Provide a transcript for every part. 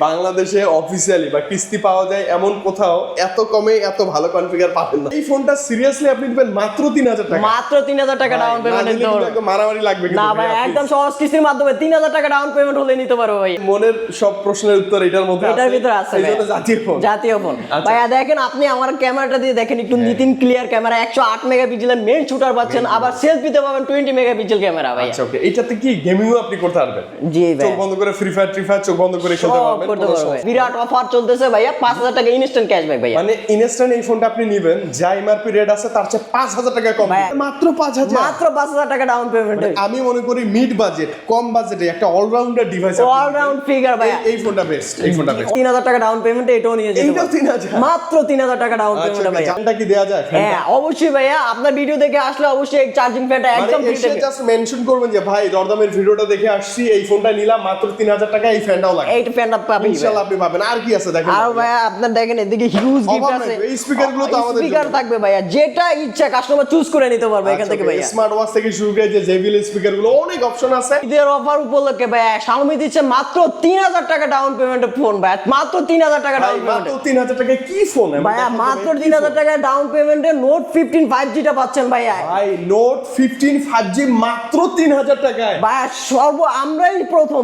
বাংলাদেশে অফিসিয়ালি বা কিস্তি পাওয়া যায় এমন কোথাও এত কমে এত ভালো কনফিগার পাবেন না। এই ফোনটা সিরিয়াসলি আপনি দিবেন মাত্র 3000 টাকা, মাত্র 3000 টাকা ডাউন পেমেন্ট দিতে পারো। একদম মারামারি লাগবে না ভাই, একদম সহজ কিস্তির মাধ্যমে 3000 টাকা ডাউন পেমেন্ট হলে নিতে পারো ভাই। মনের সব প্রশ্নের উত্তর এটার মধ্যে আছে, এটার ভিতরে আছে এইজন্য জাতীয় ফোন। জাতীয় ফোন ভাইয়া, দেখেন আপনি আমার ক্যামেরাটা দিয়ে দেখেন একটু নিতিন ক্লিয়ার ক্যামেরা, 108 মেগাপিক্সেলের মেইন শুটার পাচ্ছেন, আবার সেলফিতে পাবেন 20 মেগাপিক্সেল ক্যামেরা ভাই। আচ্ছা ওকে, এটাতে কি গেমিংও আপনি করতে পারবেন? জি ভাই, চোখ বন্ধ করে ফ্রি ফায়ার চোখ বন্ধ করে খেলতে পারবেন, করতে কোনো পারবেন। সমস্যা নেই। বিরাট অফার চলতেছে ভাইয়া, 5000 টাকা ইনস্ট্যান্ট ক্যাশব্যাক ভাইয়া। মানে ইনস্ট্যান্ট এই ফোনটা আপনি নেবেন, যা এমআরপি রেট আছে তার চেয়ে 5000 টাকা কম, মাত্র 5000, মাত্র 5000 টাকা ডাউন পেমেন্ট। আমি মনে করি মিড বাজেট কম বাজেটে একটা অলরাউন্ডার ডিভাইস, অলরাউন্ড ফিগার ভাইয়া। এই ফোনটা বেস্ট, এই ফোনটা বেস্ট। 3000 টাকা ডাউন পেমেন্টে এটাও নিয়ে যেতে এইটাও পারেন। 3000, মাত্র 3000 টাকা ডাউন পেমেন্ট ভাইয়া। জানটা কি দেয়া যায়? হ্যাঁ অবশ্যই ভাইয়া, আপনার ভিডিও দেখে আসলে অবশ্যই চার্জিং ফ্যানটা একদম ফ্রি এসে জাস্ট মেনশন করবেন যে ভাই দরদামের ভিডিওটা দেখে আসছি, এই ফোনটা নিলাম মাত্র 3000 টাকা, এই ফ্যানটাও লাগে, এই ফ্যানটা পাবেন ইনশাআল্লাহ আপনি পাবেন। আর কি আছে দেখেন, আর ভাইয়া আপনার দেখেন এদিকে হিউজ গিফট আছে, এই স্পিকারগুলো তো আমাদের স্পিকার থাকবে ভাইয়া, যেটা ইচ্ছা কাস্টমার চুজ করে নিতে পারবে এখান থেকে ভাইয়া। স্মার্ট ওয়াচ থেকে শুরু করে যে জেবিএল স্পিকারগুলো অনেক অপশন আছে। ঈদের অফার উপলক্ষে ভাইয়া Xiaomi দিচ্ছে মাত্র 3000 টাকা ডাউন পেমেন্টে ফোন ভাইয়া, মাত্র 3000 টাকা ডাউন পেমেন্ট। মাত্র 3000 টাকা কি ফোন ভাইয়া, মাত্র 3000 টাকা ডাউন পেমেন্টে নোট 15 5G টা পাচ্ছেন ভাইয়া। ভাই নোট 15 5G মাত্র 3000 টাকায় ভাইয়া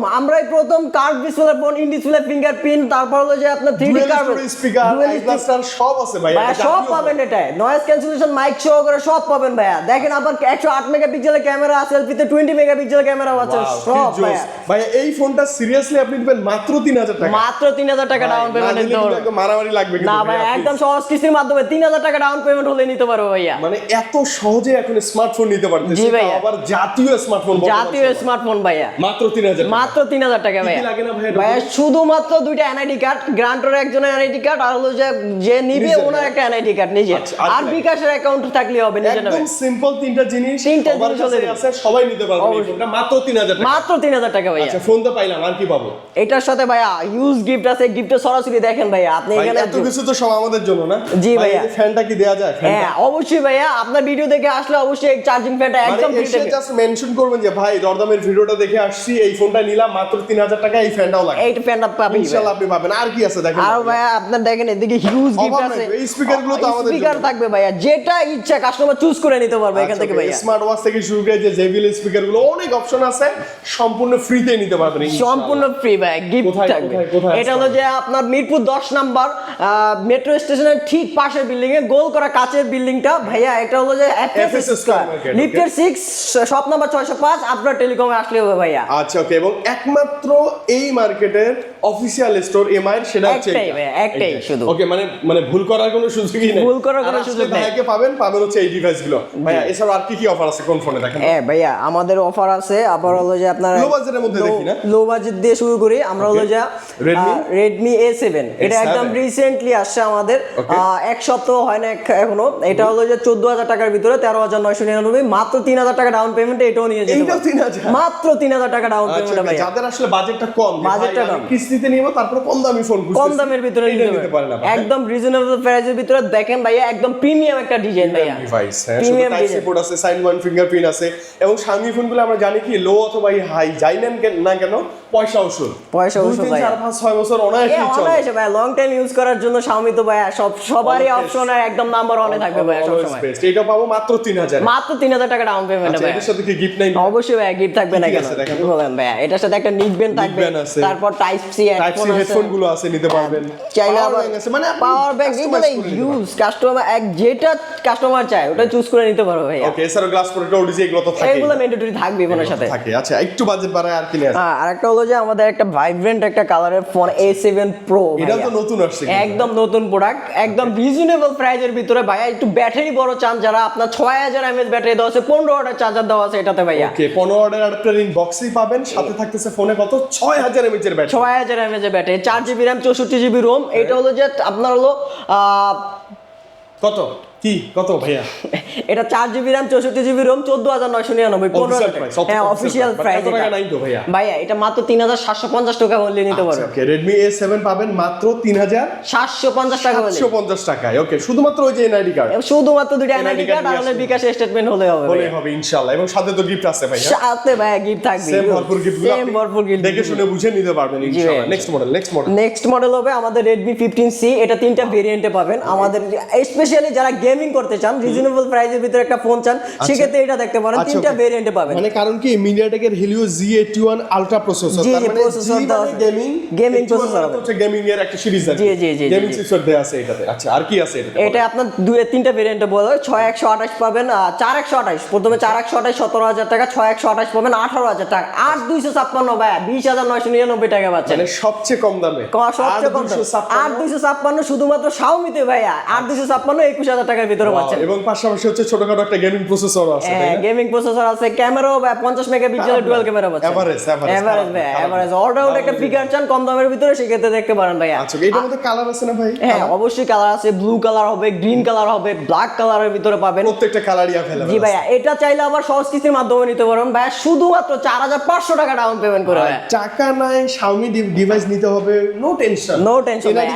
আমরাই প্রথম curve display phone, in display fingerprint, তারপর হলো যে আপনার 3D কার্ভ স্পিকার, আইপ্লাস্টার সব আছে ভাই, ভাইয়া সব পাবেন, এটাই নয়েজ ক্যান্সেলেশন মাইক সহ করে সব পাবেন ভাইয়া। দেখেন আবার 108 মেগাপিক্সেলের ক্যামেরা, সেলফিতে 20 মেগাপিক্সেলের ক্যামেরা আছে সব ভাইয়া। ভাইয়া এই ফোনটা সিরিয়াসলি আপনি দিবেন মাত্র 3000 টাকা, মাত্র 3000 টাকা ডাউন পেমেন্ট দিতে পারো। একদম মারামারি লাগবে না ভাই, একদম সহজ কিস্তির মাধ্যমে 3000 টাকা ডাউন পেমেন্ট হলে নিতে পারো ভাইয়া। মানে এত সহজে এখন স্মার্টফোন নিতে পারতেছে, জি ভাইয়া, আবার জাতীয় স্মার্টফোন, জাতীয় স্মার্টফোন ভাইয়া, মাত্র 3000, মাত্র 3000 টাকা ভাইয়া। লাগে না ভাই? ভাইয়া শুধুমাত্র দুইটা এনআইডি কার্ড, গ্রান্টর একজনের এনআইডি কার্ড, আর হলো যে নিবে ওনার একটা এনআইডি কার্ড নিজে, আর বিকাশের অ্যাকাউন্ট থাকলে হবে নিজে নেবে। একদম সিম্পল তিনটা জিনিস সবার কাছে আছে, সবাই নিতে পারবে এই ফোনটা মাত্র 3000 টাকা, মাত্র 3000 টাকা ভাইয়া। আচ্ছা ফোন তো পাইলাম, আর কি পাবো? এটার সাথে ভাইয়া ইউজ গিফট আছে, গিফটে সরাসরি দেখেন ভাইয়া আপনি এখানে এত কিছু তো সব আমাদের জন্য না? জি ভাইয়া। ফ্যানটা কি দেয়া যায়? হ্যাঁ অবশ্যই ভাইয়া, আপনার ভিডিও দেখে আসলে অবশ্যই এই চার্জিং ফ্যানটা একদম ফ্রি এসে থাকবে। জাস্ট মেনশন করবেন যে ভাই দরদামের ভিডিওটা দেখে আসছি, এই ফোনটা নিলাম মাত্র 3000 টাকা, এই ফ্যানটাও লাগে, এই ফ্যানটা পাবেন ইনশাআল্লাহ আপনি পাবেন। আর কি আছে দেখেন, আর ভাইয়া আপনার দেখেন এদিকে হিউজ গিফট আছে, এই স্পিকারগুলো তো আমাদের স্পিকার থাকবে ভাইয়া, যেটা ইচ্ছা কাস্টমার চুজ করে নিতে পারবে এখান থেকে ভাইয়া। স্মার্ট ওয়াচ থেকে শুরু করে যে জেবিএল স্পিকারগুলো অনেক অপশন আছে, সম্পূর্ণ ফ্রিতে নিতে পারবেন সম্পূর্ণ ফ্রি ভাই, গিফট থাকবে। এটা হলো যে আপনার মিরপুর 10 নাম্বার মেট্রো স্টেশনের ঠিক পাশের বিল্ডিং এ গোল করা কাচের বিল্ডিংটা ভাইয়া, এটা হলো যে এফএস স্কয়ার লিফটের 6 শপ নাম্বার 605, আপনার টেলিকমে আসলে হবে ভাইয়া। আচ্ছা ওকে, এবং একমাত্র এই মার্কেটের অফিশিয়াল স্টোর এমআই সেটা হচ্ছে একটাই ভাইয়া, একটাই শুধু। ওকে, মানে ভুল করার কোনো সুযোগই নেই, ভুল করার কোনো সুযোগ নেই। ভাইকে পাবেন হচ্ছে এই ডিভাইসগুলো। ভাইয়া এছাড়া আর কি অফার আছে কোন ফোনে দেখেন? হ্যাঁ ভাইয়া, আমাদের অফার আছে আবার হলো যে আপনার লো বাজেটের মধ্যে দেখি না, লো বাজেট দিয়ে শুরু করি আমরা। হলো যে Redmi A7, এটা একদম রিসেন্টলি আসছে আমাদের, এক সপ্তাহ হয় না এখনো। এটা হলো যে 14000 টাকার ভিতরে 13999, মাত্র 3000 টাকা ডাউন পেমেন্টে এটাও নিয়ে যেতে পারবেন, মাত্র 3000 টাকা ডাউন পেমেন্টে ভাইয়া। যাদের আসলে বাজেটটা কম, বাজেটটা কম, কিস্তিতে নিব তারপর কম দামি ফোন খুঁজতেছি, কম দামের ভিতরে নিতে পারেন একদম রিজনেবল প্রাইসের ভিতরে। দেখেন ভাইয়া একদম প্রিমিয়াম একটা ডিজাইন ভাইয়া, ডিভাইস, হ্যাঁ প্রিমিয়াম টাইপ সাপোর্ট আছে, সাইন ওয়ান ফিঙ্গারপ্রিন্ট আছে, এবং Xiaomi ফোনগুলো আমরা জানি কি লো অথবা হাই যাই নেন না কেন পয়সা উসুল ভাইয়া, 4 5 6 বছর অনায়াসে চলে, অনায়াসে ভাইয়া। লং টাইম ইউজ করার জন্য Xiaomi তো ভাইয়া সবারই অপশন একদম নাম্বার 1 এ থাকবে ভাইয়া সব সময়। এটা পাবো মাত্র 3000, মাত্র 3000 টাকা ডাউন পেমেন্টে ভাইয়া। এর সাথে কি গিফট নাই? অবশ্যই ভাইয়া গিফট থাকবে না কেন, কি বলেন ভাইয়া? এটার সাথে একটা নিকবেন থাকবে, তারপর টাইপ সি হেডফোন গুলো আছে, নিতে পারবেন, চাইলে আবার মানে পাওয়ার ব্যাংক এগুলো ইউজ কাস্টমার যেটা কাস্টমার চায় ওটা চুজ করে নিতে পারো ভাইয়া। ওকে, এছাড়া গ্লাস প্রোটেক্টর ওডিজি এগুলো তো থাকে, এগুলো ম্যান্ডেটরি থাকবে ফোনের সাথে থাকে। আচ্ছা একটু বাজেট বাড়ায় আর কি আছে? আর একটা হলো যে আমাদের একটা ভাইব্রেন্ট একটা কালারের ফোন A7 Pro, এটা তো নতুন আসছে, একদম নতুন প্রোডাক্ট, একদম রিজনেবল প্রাইসের ভিতরে ভাইয়া। একটু ব্যাটারি বড় চান যারা, আপনার 6000 mAh ব্যাটারি দেওয়া আছে, 15 ওয়াটের চার্জার দেওয়া আছে এটাতে ভাইয়া। ওকে, 15 ওয়াটের অ্যাডাপ্টার ইন বক্সই পাবেন, সাথে থাকতেছে ফোনে কত 6000 mAh এর ব্যাটারি, 6000 mAh এর battery, 4GB RAM 64GB ROM। এটা হলো যে আপনার হলো কত কি কত ভাইয়া? এটা 4GB RAM 64GB ROM 14999 15 টাকা। হ্যাঁ অফিশিয়াল প্রাইস এত টাকা নাই তো ভাইয়া? ভাইয়া এটা মাত্র 3750 টাকা হলে নিতে পারবেন। ওকে Redmi A7 পাবেন মাত্র 3750 টাকা হলে। 750 টাকায়। ওকে শুধুমাত্র ওই যে এনআইডি কার্ড শুধুমাত্র দুটো এনআইডি NID কার্ড আর card হলে বিকাশ স্টেটমেন্ট হলে হবে। হলে হবে ইনশাআল্লাহ। এবং সাথে তো গিফট আছে ভাইয়া। সাথে ভাইয়া গিফট থাকবে। সেম ভরপুর গিফটগুলো সেম ভরপুর গিফট দেখে শুনে বুঝে নিতে পারবেন ইনশাআল্লাহ। নেক্সট মডেল নেক্সট মডেল হবে আমাদের Redmi 15C। এটা তিনটা ভেরিয়েন্টে পাবেন আমাদের, স্পেশালি যারা গেমিং করতে চান, রিজনেবল প্রাইসের ভিতরে একটা ফোন চান, সেক্ষেত্রে এটা দেখতে পারেন। তিনটা ভেরিয়েন্টে পাবেন। মানে কারণ কি মিডিয়াটেকের Helio G81 আলট্রা প্রসেসর, জি, তার মানে প্রসেসর G মানে গেমিং প্রসেসর হবে। হচ্ছে গেমিং এর একটা সিরিজ আছে। জি গেমিং চিপসেট দেয়া আছে এটাতে। আচ্ছা আর কি আছে এটাতে? এটা আপনার তিনটা ভেরিয়েন্টে বলা হয়। 6128 পাবেন, 4128 প্রথমে 4128 17000 টাকা, 6128 পাবেন 18000 টাকা, 8256 ভাইয়া 20999 টাকা পাচ্ছেন। মানে সবচেয়ে কম দামে সবচেয়ে কম 8256 শুধুমাত্র Xiaomi তে ভাইয়া 8256 21000 টাকার ভিতরে পাচ্ছেন। এবং পাশাপাশি হচ্ছে ছোটখাটো একটা গেমিং প্রসেসর আছে। হ্যাঁ গেমিং প্রসেসর আছে, ক্যামেরাও 50 মেগাপিক্সেলের ডুয়াল ক্যামেরা পাচ্ছেন। এভারেজ অলরাউন্ড একটা ফিগার চান কম দামের ভিতরে, সেক্ষেত্রে দেখতে পারেন ভাইয়া। আচ্ছা এটার মধ্যে কালার আছে না ভাই? হ্যাঁ অবশ্যই কালার আছে, ব্লু কালার হবে, গ্রিন কালার হবে, ব্ল্যাক কালারের ভিতরে পাবেন। প্রত্যেকটা কালারই अवेलेबल। জি ভাইয়া এটা চাইলে আবার সহজ কিস্তির মাধ্যমে নিতে পারবেন ভাইয়া, শুধুমাত্র 4500 টাকা ডাউন পেমেন্ট করে ভাইয়া। টাকা নাই Xiaomi ডিভাইস নিতে হবে, নো টেনশন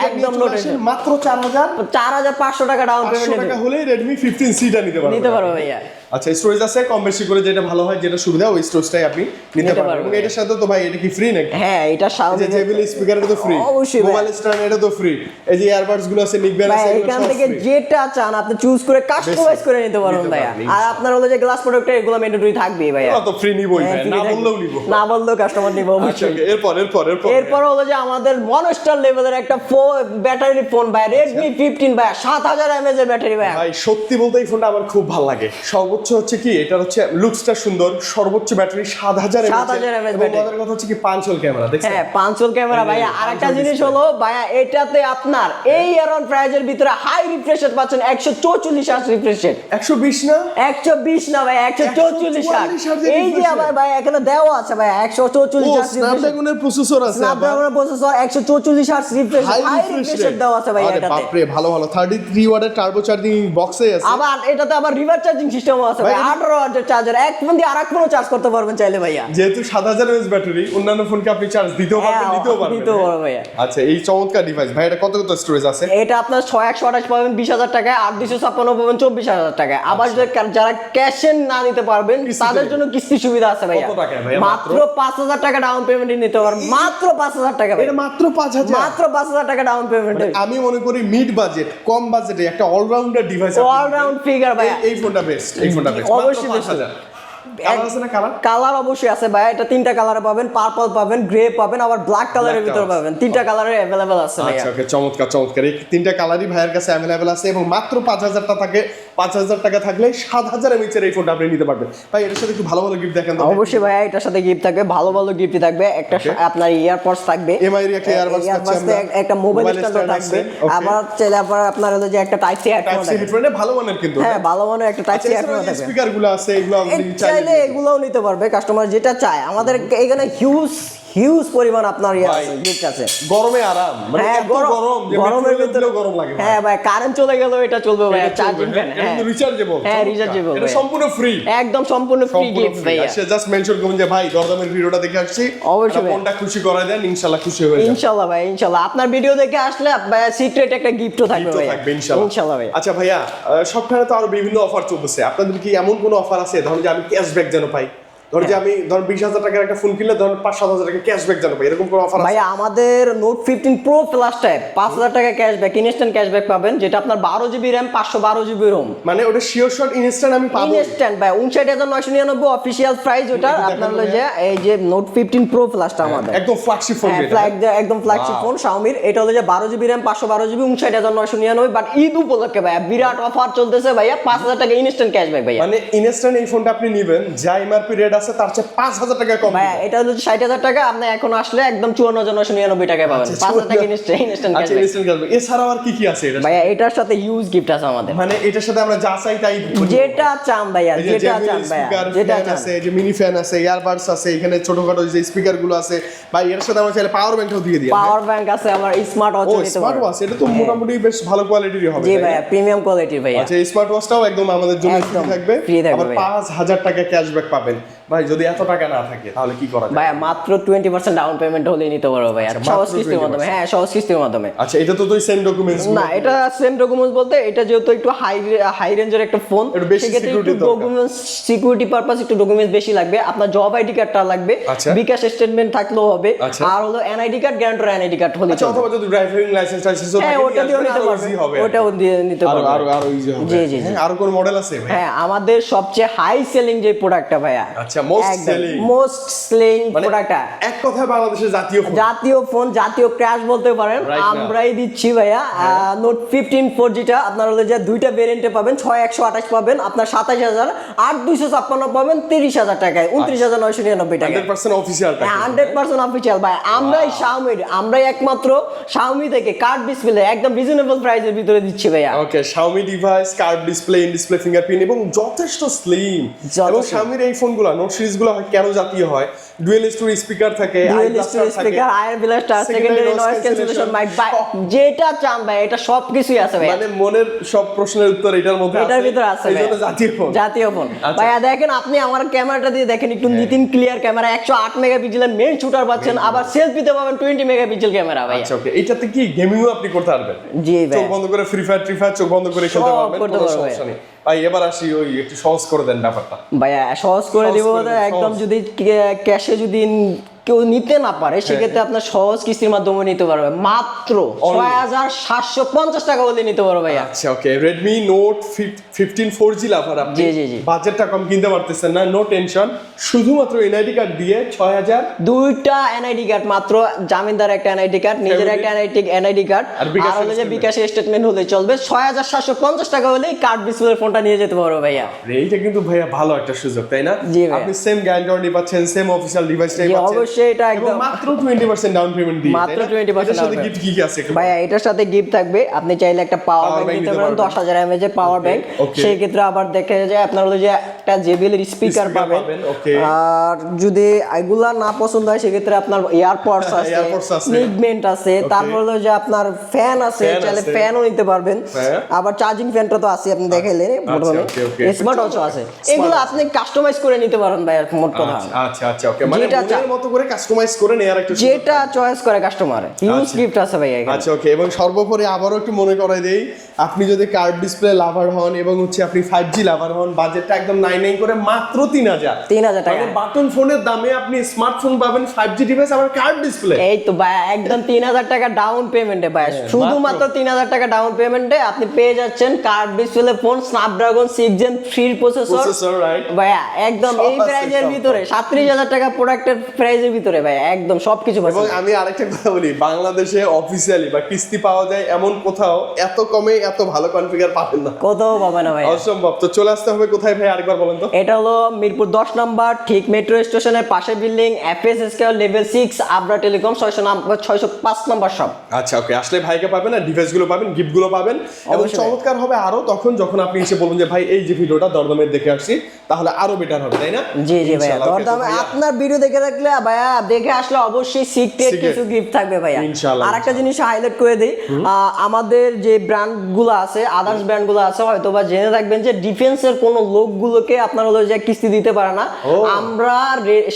একদম নো টেনশন। মাত্র 4500 টাকা ডাউন পেমেন্ট টাকা হলে Redmi 15C টা নিতে পারবে ভাইয়া। আচ্ছা স্টোরেজ আছে কম বেশি করে, যেটা ভালো হয় যেটা সুবিধা ওই স্টোরেজটাই আপনি নিতে পারবেন। এবং এটার সাথে তো ভাই এটা কি ফ্রি নাকি? হ্যাঁ এটা যে জেবিল স্পিকার এটা তো ফ্রি, অবশ্যই মোবাইল স্ট্যান্ড এটা তো ফ্রি, এই যে ইয়ারবাডস গুলো আছে নিকবেল আছে এগুলো এখান সব থেকে free। যেটা চান আপনি চুজ করে কাস্টমাইজ করে নিতে পারবেন ভাইয়া। আর আপনার হলো যে গ্লাস প্রোডাক্ট এগুলো ম্যান্ডেটরি থাকবে ভাইয়া। তো ফ্রি নিবই ভাই, না বললেও নিব, না বললেও কাস্টমার নিব আচ্ছা অবশ্যই। এরপর হলো যে আমাদের মনস্টার লেভেলের একটা ব্যাটারি ফোন ভাই, Redmi 15 ভাই 7000 mAh এর ব্যাটারি ভাই। ভাই সত্যি বলতে এই ফোনটা আমার খুব ভালো লাগে। সর্বোচ্চ হচ্ছে কি এটা হচ্ছে লুকসটা সুন্দর, সর্বোচ্চ ব্যাটারি 7000 mAh এবং আমাদের কথা হচ্ছে কি 5 হোল ক্যামেরা দেখছেন? হ্যাঁ 5 হোল ক্যামেরা ভাইয়া। আরেকটা জিনিস হলো ভাইয়া এটাতে আপনার এই অ্যারাউন্ড প্রাইজের ভিতরে হাই রিফ্রেশ রেট পাচ্ছেন 144 হার্জ রিফ্রেশ রেট। 120 না 120 না ভাই 144 হার্জ। এই যে আবার ভাই এখানে দেওয়া আছে ভাই 144 হার্জ স্ন্যাপড্রাগনের প্রসেসর আছে, স্ন্যাপড্রাগনের processor 144 hertz refresh high refresh rate দেওয়া আছে ভাই আরে এটাতে। বাপ রে ভালো 33 ওয়াটের টার্বো চার্জিং বক্সে আছে। আবার এটাতে আবার রিভার্স চার্জিং সিস্টেমও আছে ভাই, 18 ওয়াটের চার্জার, এক ফোন দিয়ে আরেক ফোনও চার্জ করতে পারবেন চাইলে ভাইয়া। যেহেতু 7000 mAh ব্যাটারি, অন্যান্য ফোনকে আপনি চার্জ দিতেও পারবেন নিতেও পারবেন। ভাইয়া। আচ্ছা এই চমৎকার ডিভাইস ভাই, এটা কত স্টোরেজ আছে? এটা আপনার 6128 পাবেন 20000 টাকায়, 8256 পাবেন 24000 টাকায়। আবার যারা ক্যাশে না নিতে পারবেন তাদের জন্য কিস্তি সুবিধা আছে ভাইয়া। কত টাকা ভাইয়া? মাত্র 5000 টাকা ডাউন পেমেন্ট নিতে পারবেন, মাত্র 5000 টাকা ভাই। এটা মাত্র 5000, মাত্র 5000 টাকা ডাউন পেমেন্ট। আমি মনে করি মিড বাজেট কম বাজেটে একটা অলরাউন্ডার ডিভাইস, অলরাউন্ড ফিগার ভাইয়া। এই ফোনটা বেস্ট, এই ফোনটা বেস্ট অবশ্যই বেস্ট। কালার আছে না? কালার অবশ্যই আছে ভাই, এটা তিনটা কালারে পাবেন, পার্পল পাবেন, গ্রে পাবেন, আবার ব্ল্যাক কালারের ভিতর পাবেন। তিনটা কালারে अवेलेबल আছে ভাই। আচ্ছা ওকে চমৎকার চমৎকার, এই তিনটা কালারই ভাইয়ের কাছে अवेलेबल আছে এবং মাত্র 5000 টাকা থাকে, 5000 টাকা থাকলে 7000 mAh এর এই ফোনটা আপনি নিতে পারবেন। ভাই এর সাথে একটু ভালো ভালো গিফট দেখেন তো। অবশ্যই ভাই এটার সাথে গিফট থাকবে, ভালো ভালো গিফট থাকবে। একটা আপনার ইয়ারপডস থাকবে, এমআই এর একটা ইয়ারবাডস পাচ্ছি আমরা, একটা মোবাইল স্ট্যান্ড থাকবে। আবার চাইলে আবার আপনার হলো যে একটা টাইপ সি হেডফোন থাকবে। হেডফোন ভালো মানের কিন্তু, হ্যাঁ ভালো মানের একটা টাইপ সি হেডফোন থাকবে। স্পিকারগুলো আছে এগুলো আপনি চাইলে এগুলোও নিতে পারবে কাস্টমার যেটা চায়। আমাদের এখানে হিউজ পরিমাণ আপনার গিফট আছে। গরমে আরাম, মানে এত গরম যে গরমের ভিতরে গরম লাগে। হ্যাঁ ভাই কারেন্ট চলে গেল এটা চলবে ভাই, চার্জিং ফ্যান। হ্যাঁ রিচার্জেবল, হ্যাঁ রিচার্জেবল, এটা সম্পূর্ণ ফ্রি, একদম সম্পূর্ণ ফ্রি গিফট ভাই। আচ্ছা জাস্ট মেনশন করুন যে ভাই দরদামের ভিডিওটা দেখে আসছি, অবশ্যই ফোনটা খুশি করায় দেন, ইনশাআল্লাহ খুশি হয়ে যাবে। ইনশাআল্লাহ ভাই ইনশাআল্লাহ আপনার ভিডিও দেখে আসলে সিক্রেট একটা গিফটও থাকবে ভাই ইনশাআল্লাহ ভাই। আচ্ছা ভাইয়া সবখানে তো আরো বিভিন্ন অফার চলতেছে, আপনাদের কি এমন কোনো অফার আছে ধরুন যে আমি ক্যাশব্যাক যেন পাই? ধরুন যে আমি 20000 টাকার একটা ফোন কিনলে ধরুন 5-7000 টাকা ক্যাশব্যাক জানো ভাই, এরকম কোনো অফার আছে? ভাই আমাদের নোট 15 প্রো প্লাস টাইপ 5000 টাকা ক্যাশব্যাক, ইনস্ট্যান্ট ক্যাশব্যাক পাবেন, যেটা আপনার 12GB RAM 512GB ROM। মানে ওটা শিওর শট ইনস্ট্যান্ট আমি পাবো? ইনস্ট্যান্ট ভাই 59999 অফিশিয়াল প্রাইস ওটা। আপনার হলো যে এই যে নোট 15 প্রো প্লাসটা আমাদের একদম ফ্ল্যাগশিপ ফোন, একদম ফ্ল্যাগশিপ ফোন Xiaomi। এটা হলো যে 12GB RAM 512GB 59999। But Eid উপলক্ষে ভাই বিরাট অফার চলতেছে ভাইয়া, 5000 টাকা ইনস্ট্যান্ট ক্যাশব্যাক ভাইয়া। মানে ইনস্ট্যান্ট এই ফোনটা আপনি নেবেন, যা এমআরপি রেট আছে তার চেয়ে 5,000 টাকা কম ভাইয়া এটা হলো 60,000 টাকা, আপনি এখন আসলে একদম 54,999 টাকায় পাবেন। 5,000 টাকা ইনস্ট্যান্ট আচ্ছা ইনস্ট্যান্ট ক্যাশব্যাক। এছাড়াও আর কি কি আছে এটা? ভাইয়া এটার সাথে হিউজ গিফট আছে আমাদের, মানে এটার সাথে আমরা যা চাই তাই যেটা চান ভাইয়া, যেটা চান ভাইয়া, যেটা চান। আছে, যে মিনি ফ্যান আছে, ইয়ারবাডস আছে, এখানে ছোটখাটো যে স্পিকার গুলো আছে ভাই, এর সাথে আমরা চাইলে পাওয়ার ব্যাংকও দিয়ে দিই। পাওয়ার ব্যাংক আছে, আমার স্মার্ট ওয়াচও নিতে স্মার্ট পারবেন। ওয়াচ, এটা তো মোটামুটি বেশ ভালো কোয়ালিটিরই হবে। জি ভাইয়া, প্রিমিয়াম কোয়ালিটির ভাইয়া। আচ্ছা, এই স্মার্ট ওয়াচটাও একদম আমাদের জন্য ফ্রি একদম থাকবে। free থাকবে আবার ভাইয়া। 5,000 টাকা ক্যাশব্যাক পাবেন। ভাই যদি এত টাকা না থাকে তাহলে কি করা যায়? ভাইয়া মাত্র 20% ডাউন পেমেন্ট হলেই নিতে পারবো ভাইয়া, আচ্ছা, সহজ মাত্র কিস্তির 20%? মাধ্যমে। হ্যাঁ, সহজ কিস্তির মাধ্যমে। আচ্ছা, এটা তো তুই সেম ডকুমেন্টস না, এটা সেম ডকুমেন্টস বলতে এটা যেহেতু একটু হাই রেঞ্জের একটা ফোন, একটু বেশি সেক্ষেত্রে security একটু দরকার। ডকুমেন্টস, সিকিউরিটি পারপাস একটু ডকুমেন্টস বেশি লাগবে। আপনার জব আইডি কার্ডটা লাগবে, আচ্ছা। বিকাশ স্টেটমেন্ট থাকলেও হবে, আচ্ছা। আর হলো NID card, guarantor NID card হলে আচ্ছা, চলবে। অথবা যদি ড্রাইভিং লাইসেন্স টাইসেন্সও হ্যাঁ, থাকে ওটা দিয়েও নিতে পারবে, ওটাও দিয়ে নিতে আরো পারবে। আরো আরো ইজি হবে। জি, জি, জি। হ্যাঁ, আরো কোন মডেল আছে ভাই? হ্যাঁ, আমাদের সবচেয়ে হাই সেলিং যে প্রোডাক্টটা ভাইয়া, আচ্ছা, মোস্ট সেলিং, মোস্ট সেলিং প্রোডাক্টটা, এক কথায় বাংলাদেশের জাতীয় ফোন। জাতীয় ফোন, জাতীয় ক্র্যাশ বলতে পারেন, Right now. আমরাই দিচ্ছি ভাইয়া। নোট 15 4Gটা আপনার হলো যে দুইটা ভেরিয়েন্টে পাবেন, 6128 পাবেন আপনার 27,000, 8256 পাবেন 30,000 টাকায়, 29,999 টাকায়। 100% অফিশিয়াল টাকা। 100% অফিসিয়াল ভাই। আমরাই আমরাই একমাত্র Xiaomi থেকে কার্ড ডিসপ্লে একদম রিজনেবল প্রাইসের ভিতরে দিচ্ছি ভাইয়া। ওকে, Xiaomi device, curve display, in display fingerprint এবং যথেষ্ট স্লিম। এবং Xiaomiর এই ফোনগুলো নোট সিরিজগুলো কেন জাতীয় হয়? ডুয়েল স্টোরি স্পিকার থাকে, dual speaker, ear blaster, secondary noise cancellation mic, যেটা চান ভাই এটা সবকিছুই আছে ভাই। মানে মনের সব প্রশ্নের উত্তর এটার মধ্যে আছে। এটার ভিতরে আছে ভাই, জাতীয় ফোন। জাতীয় ফোন আচ্ছা। ভাইয়া। দেখেন আপনি আমার ক্যামেরাটা দিয়ে দেখেন একটু, নিতিন ক্লিয়ার ক্যামেরা, 108 মেগাপিক্সেলের মেইন শুটার পাচ্ছেন, আবার সেলফিতে পাবেন 20 মেগাপিক্সেল ক্যামেরা ভাই। আচ্ছা, ওকে, এটাতে কি গেমিংও আপনি করতে পারবেন? জি ভাই, চোখ বন্ধ করে ফ্রি ফায়ার চোখ বন্ধ করে খেলতে সব পারবেন, করতে কোনো পারবো সমস্যা নেই। ভাই এবার আসি, ওই একটু সহজ করে দেন ব্যাপারটা। ভাইয়া সহজ করে সহজ দিব। করে দিন, একদম সহজ। যদি ক্যাশে যদি কেউ নিতে না পারে, সেক্ষেত্রে আপনার সহজ কিস্তির মাধ্যমে নিতে পারবে, মাত্র 6,750 টাকা হলে নিতে পারবে ভাইয়া। আচ্ছা, ওকে, Redmi Note 15 4G লাভার আপনি জি, জি, জি। বাজেটটা কম কিনতে পারতেছেন না, নো টেনশন, শুধুমাত্র এনআইডি কার্ড দিয়ে 6,000, দুইটা এনআইডি কার্ড মাত্র, জামিনদার একটা এনআইডি কার্ড, নিজের একটা এনআইডি কার্ড, আর বিকাশ আর হলো যে statement। বিকাশ স্টেটমেন্ট হলে চলবে। 6,750 টাকা হলেই কার্ড ডিসপ্লে ফোনটা নিয়ে যেতে পারবে ভাইয়া। এইটা কিন্তু ভাইয়া ভালো একটা সুযোগ, তাই না? জি ভাইয়া। আপনি সেম গ্যারান্টি পাচ্ছেন, সেম অফিশিয়াল ডিভাইসটাই জি, পাচ্ছেন। অবশ্যই এটা এবং একদম মাত্র 20% ডাউন পেমেন্ট দিয়ে, মাত্র তাই না? 20% এটার সাথে down গিফট কি কি আছে একটু ভাইয়া, এটার সাথে গিফট থাকবে, আপনি চাইলে একটা পাওয়ার Power ব্যাংক bank নিতে দিতে পারেন, পারবেন। 10,000 mAh এর পাওয়ার ব্যাংক। okay. সেই ক্ষেত্রে আবার দেখা যায় আপনার হলো যে একটা JBL এর স্পিকার Speaker পাবেন। পাবেন, okay. আর যদি এগুলা না পছন্দ হয়, সেক্ষেত্রে আপনার এয়ারপডস আছে, Airpods আছে। নিগমেন্ট আছে, তারপর হলো যে আপনার ফ্যান আছে, Fan চাইলে আছে। ফ্যানও নিতে পারবেন। হ্যাঁ। আবার চার্জিং ফ্যানটা তো আছে, আপনি দেখাইলেন প্রথমে। okay, okay. স্মার্ট ওয়াচও আছে, এগুলো আপনি কাস্টমাইজ করে নিতে পারেন ভাই, মোট কথা। আচ্ছা আচ্ছা, ওকে, মানে যেটা মনের মতো করে কাস্টমাইজ করে নেয়ার একটা সুযোগ যেটা থাকবে। চয়েস করে কাস্টমার, হিউজ আচ্ছা। গিফট আছে ভাই এখানে। আচ্ছা, ওকে, এবং সর্বোপরি আবারও একটু মনে করাই দেই, আপনি যদি কার্ভ ডিসপ্লে লাভার হন এবং হচ্ছে আপনি 5G লাভার হন, বাজেটটা একদম 99 করে মাত্র 3,000 3,000 টাকা। মানে বাটন ফোনের দামে আপনি স্মার্টফোন পাবেন, 5G ডিভাইস, আবার কার্ভ ডিসপ্লে। এই তো ভাই, একদম 3,000 টাকা ডাউন পেমেন্টে ভাই, শুধুমাত্র 3,000 টাকা ডাউন পেমেন্টে আপনি পেয়ে যাচ্ছেন curve display phone, Snapdragon 6 Gen 3 processor, right? ভাইয়া। একদম সব এই আছে, প্রাইজের সব। ভিতরে 37,000 টাকা প্রোডাক্টের প্রাইজের ভিতরে ভাই, একদম সবকিছু এবং পাচ্ছেন। আমি আরেকটা কথা বলি, বাংলাদেশে অফিসিয়ালি বা কিস্তি পাওয়া যায় এমন কোথাও এত কমে এত ভালো কনফিগার পাবেন না, কোথাও পাবে না ভাই। অসম্ভব। তো চলে আসতে হবে কোথায় ভাই, আরেকবার বলেন তো? এটা হলো মিরপুর 10 নাম্বার, ঠিক মেট্রো স্টেশনের পাশে building, FS square level 6, Abra telecom, 605 number shop. আচ্ছা, ওকে, আসলে ভাইকে পাবেন, আর ডিভাইসগুলো পাবেন, গিফটগুলো পাবেন, এবং অবশ্যই। চমৎকার হবে আরো তখন যখন আপনি এসে বলবেন যে ভাই এই যে ভিডিওটা দরদামের দেখে আসছি, তাহলে আরো বেটার হবে, তাই না? জি জি ভাইয়া, ইনশাআল্লাহ, okay, তো দরদামে ভাইয়া, আপনার ভিডিও দেখে রাখলে ভাইয়া, দেখে আসলে অবশ্যই সিক্রেট Secret। কিছু গিফট থাকবে ভাইয়া। ইনশাআল্লাহ, আর একটা জিনিস হাইলাইট করে দেই, আমাদের যে ব্র্যান্ড গুলো আছে, আদার্স ব্র্যান্ড গুলো আছে, হয়তো বা জেনে রাখবেন যে ডিফেন্সের কোন লোকগুলোকে আপনার হলো যে কিস্তি দিতে পারে না। আমরা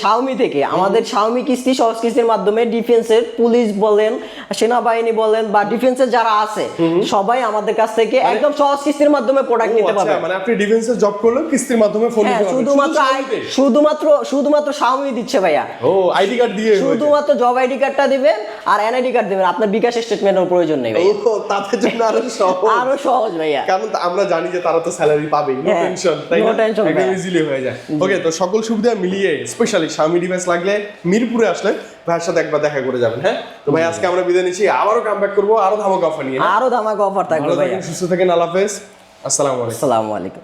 Xiaomi থেকে, আমাদের Xiaomi কিস্তি সহজ কিস্তির মাধ্যমে ডিফেন্সের পুলিশ বলেন, সেনাবাহিনী বলেন, বা ডিফেন্সের যারা আছে সবাই আমাদের কাছ থেকে একদম সহজ কিস্তির মাধ্যমে প্রোডাক্ট ও নিতে আচ্ছা, পারবে। মানে আপনি ডিফেন্সে জব করলেও কিস্তির মাধ্যমে ফোন হ্যাঁ, নিতে পারবেন, শুধুমাত্র Xiaomi দিচ্ছে ভাইয়া। ও আইডি কার্ড দিয়ে শুধুমাত্র জব আইডি কার্ডটা দিবেন আর এনআইডি কার্ড দিবেন, আপনার বিকাশ স্টেটমেন্টের প্রয়োজন নেই ভাই। ও তাদের জন্য আরো সহজ, আরো সহজ ভাইয়া। কারণ আমরা জানি যে তারা তো স্যালারি পাবে, নো হ্যাঁ, টেনশন, তাই no না? tension একদম ভাইয়া। ইজিলি হয়ে যায়। ওকে, তো সকল সুবিধা মিলিয়ে স্পেশালি Xiaomi ডিভাইস লাগলে মিরপুরে আসলে ভাইয়ের সাথে একবার দেখা করে যাবেন। হ্যাঁ, তো ভাই আজকে আমরা বিদায় নিচ্ছি, আবারও কামব্যাক করবো আরো ধামাকা অফার নিয়ে। আরো ধামাকা অফার থাকবে ভালো ভাইয়া। থাকেন, সুস্থ থাকেন, আল্লাহ হাফেজ, আসসালামু আলাইকুম। আসসালামু আলাইকুম।